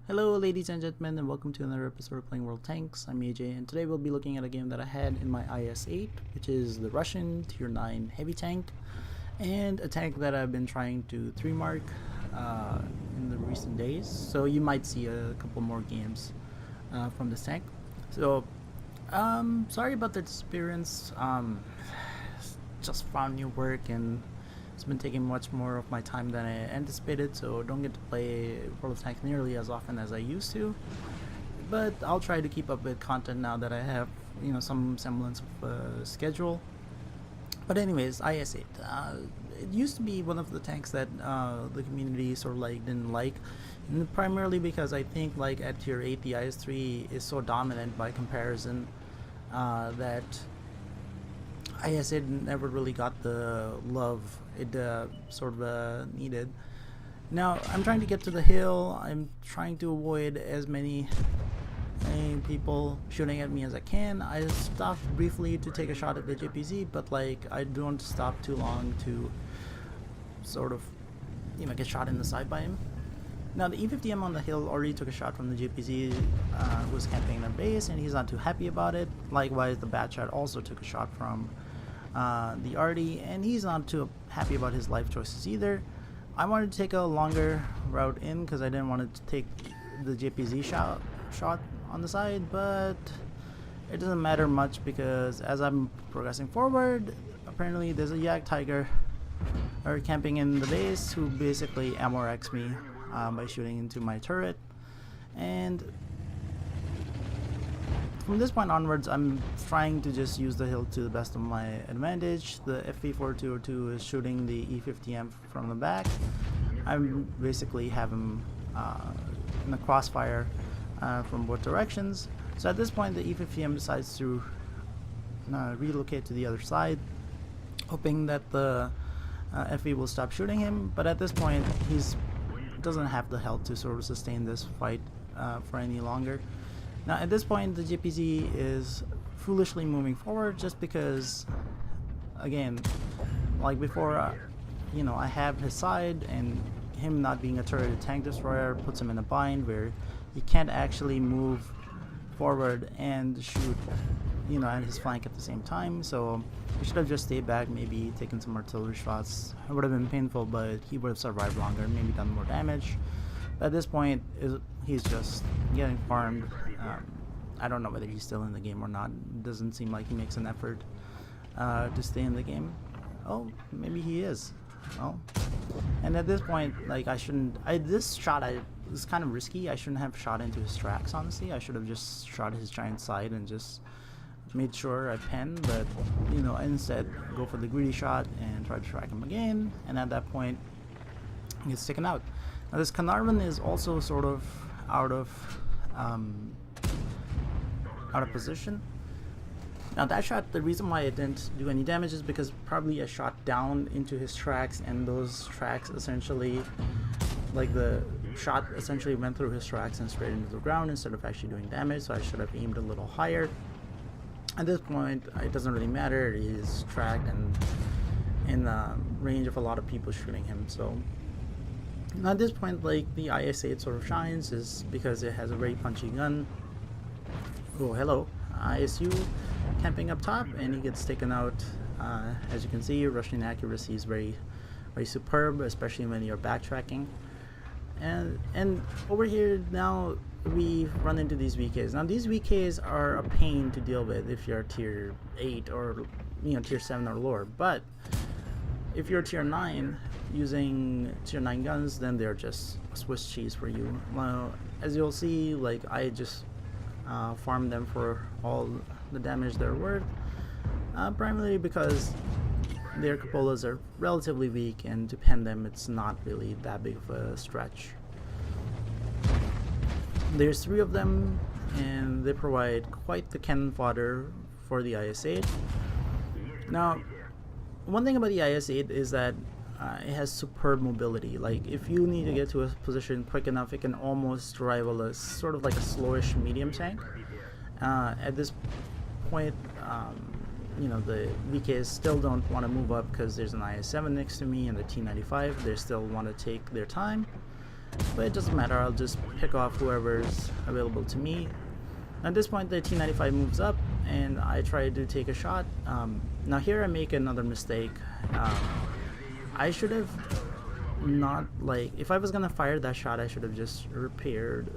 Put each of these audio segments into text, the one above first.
Hello ladies and gentlemen, and welcome to another episode of Playing World Tanks. I'm AJ, and today we'll be looking at a game that I had in my IS8, which is the Russian Tier 9 heavy tank, and a tank that I've been trying to 3-mark in the recent days, so you might see a couple more games from this tank. So, sorry about the disappearance. Just found new work and it's been taking much more of my time than I anticipated, so don't get to play World of Tanks nearly as often as I used to. But I'll try to keep up with content now that I have, some semblance of a schedule. But anyways, IS8. It used to be one of the tanks that the community sort of didn't like, and primarily because I think at tier 8 the IS3 is so dominant by comparison that IS8 never really got the love it needed. Now I'm trying to get to the hill. I'm trying to avoid as many people shooting at me as I can. I stopped briefly to take a shot at the JPZ, but I don't stop too long to get shot in the side by him. Now the E50M on the hill already took a shot from the JPZ who was camping in their base, and he's not too happy about it. Likewise, the bad shot also took a shot from the RD, and he's not too happy about his life choices either. I wanted to take a longer route in because I didn't want to take the JPZ shot on the side, but it doesn't matter much because as I'm progressing forward, apparently there's a Yak Tiger camping in the base who basically ammo wrecks me by shooting into my turret. And from this point onwards, I'm trying to just use the hill to the best of my advantage. The FV4202 is shooting the E50M from the back. I basically have him in the crossfire from both directions. So at this point, the E50M decides to relocate to the other side, hoping that the FV will stop shooting him. But at this point, he doesn't have the health to sort of sustain this fight for any longer. Now at this point, the JPZ is foolishly moving forward just because, again, like before, I have his side, and him not being a turreted tank destroyer puts him in a bind where he can't actually move forward and shoot, at his flank at the same time. So he should have just stayed back, maybe taken some artillery shots. It would have been painful, but he would have survived longer, maybe done more damage. At this point, he's just getting farmed. I don't know whether he's still in the game or not. It doesn't seem like he makes an effort to stay in the game. Oh, maybe he is. Oh, and at this point, this shot was kind of risky. I shouldn't have shot into his tracks, honestly. I should have just shot his giant side and just made sure I pen, but I instead go for the greedy shot and try to track him again, and at that point he gets taken out. Now this Carnarvon is also sort of out of position. Now that shot, the reason why it didn't do any damage is because probably I shot down into his tracks, and those tracks essentially, the shot essentially went through his tracks and straight into the ground instead of actually doing damage, so I should have aimed a little higher. At this point, it doesn't really matter. He's tracked and in range of a lot of people shooting him. So at this point, the IS8 sort of shines is because it has a very punchy gun. Oh, hello. ISU camping up top, and he gets taken out. As you can see, Russian accuracy is very, very superb, especially when you're backtracking. And over here now, we run into these VKs. Now these VKs are a pain to deal with if you're tier 8 or tier 7 or lower, but if you're tier 9 using tier 9 guns, then they're just Swiss cheese for you. Well, as you'll see, I just farm them for all the damage they're worth, primarily because their cupolas are relatively weak, and to pen them it's not really that big of a stretch. There's 3 of them, and they provide quite the cannon fodder for the IS8. Now, one thing about the IS8 is that it has superb mobility. If you need to get to a position quick enough, it can almost rival a sort of like a slowish medium tank. At this point, the VKs still don't want to move up because there's an IS7 next to me and the T95. They still want to take their time. but it doesn't matter. I'll just pick off whoever's available to me. At this point, the T-95 moves up, and I try to take a shot. Now here I make another mistake. I should have not, like, if I was gonna fire that shot, I should have just repaired,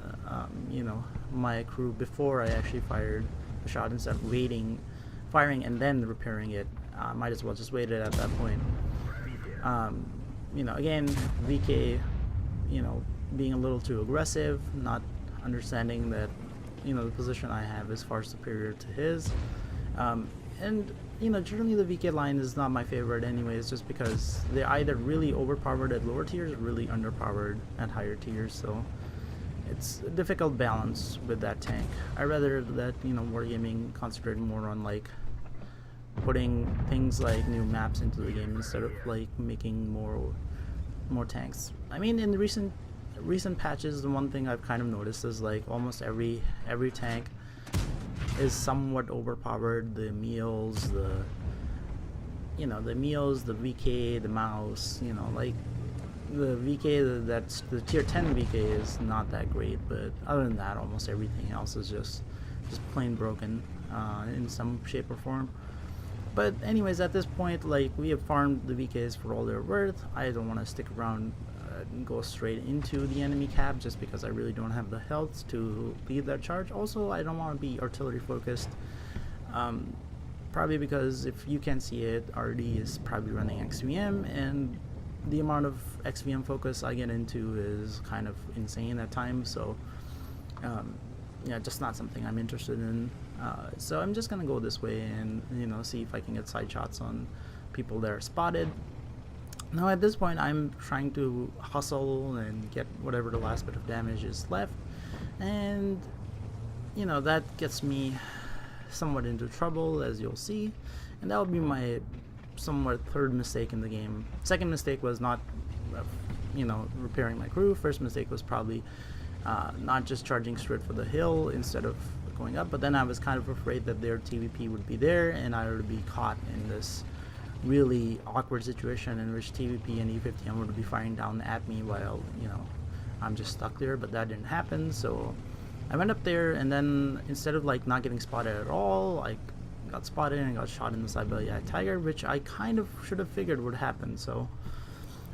you know, my crew before I actually fired the shot instead of firing and then repairing it. Might as well just wait it at that point. You know, again, VK, you know, being a little too aggressive, not understanding that, you know, the position I have is far superior to his. And you know, generally the VK line is not my favorite anyways, just because they're either really overpowered at lower tiers or really underpowered at higher tiers, so it's a difficult balance with that tank. I rather that, you know, Wargaming concentrate more on like putting things like new maps into the game instead of like making more tanks. I mean, in the recent patches, the one thing I've kind of noticed is like almost every tank is somewhat overpowered. The meals, the VK, the mouse, you know, like the VK, that's the tier 10 VK is not that great, but other than that, almost everything else is just plain broken in some shape or form. But anyways, at this point, like, we have farmed the VKs for all they're worth. I don't want to stick around and go straight into the enemy cap just because I really don't have the health to lead that charge. Also, I don't want to be artillery focused, probably because if you can see it, RD is probably running XVM, and the amount of XVM focus I get into is kind of insane at times. So yeah, just not something I'm interested in. So I'm just gonna go this way and, you know, see if I can get side shots on people that are spotted. Now at this point, I'm trying to hustle and get whatever the last bit of damage is left, and you know, that gets me somewhat into trouble, as you'll see, and that would be my somewhat third mistake in the game. Second mistake was not, you know, repairing my crew. First mistake was probably not just charging straight for the hill instead of going up, but then I was kind of afraid that their TVP would be there and I would be caught in this really awkward situation in which TVP and E50M would be firing down at me while, you know, I'm just stuck there. But that didn't happen, so I went up there, and then instead of like not getting spotted at all, I got spotted and got shot in the side by the Tiger, which I kind of should have figured would happen. So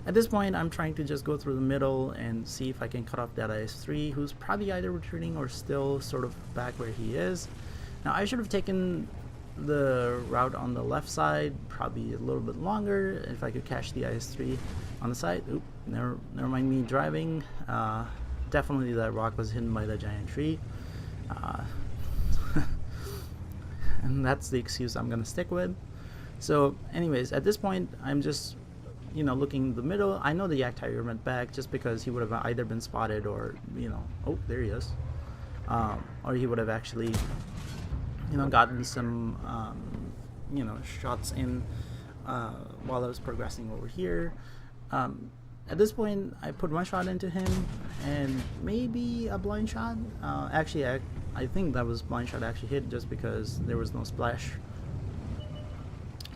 at this point, I'm trying to just go through the middle and see if I can cut off that IS3, who's probably either retreating or still sort of back where he is. Now I should have taken the route on the left side probably a little bit longer if I could catch the IS3 on the side. Oop, never mind me driving. Definitely that rock was hidden by the giant tree, and that's the excuse I'm gonna stick with. So anyways, at this point, I'm just, you know, looking in the middle. I know the Yak Tiger went back just because he would have either been spotted or, you know, oh, there he is, or he would have actually, you know, gotten some, you know, shots in while I was progressing over here. At this point, I put one shot into him and maybe a blind shot. Actually, I think that was blind shot actually hit just because there was no splash.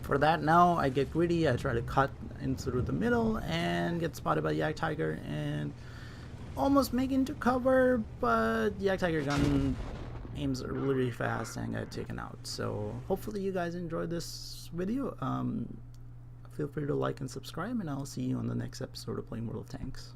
For that, now I get greedy. I try to cut in through the middle and get spotted by the Yak Tiger and almost make into cover, but the Yak Tiger gun aims really fast and got taken out. So hopefully you guys enjoyed this video. Feel free to like and subscribe, and I'll see you on the next episode of Playing World of Tanks.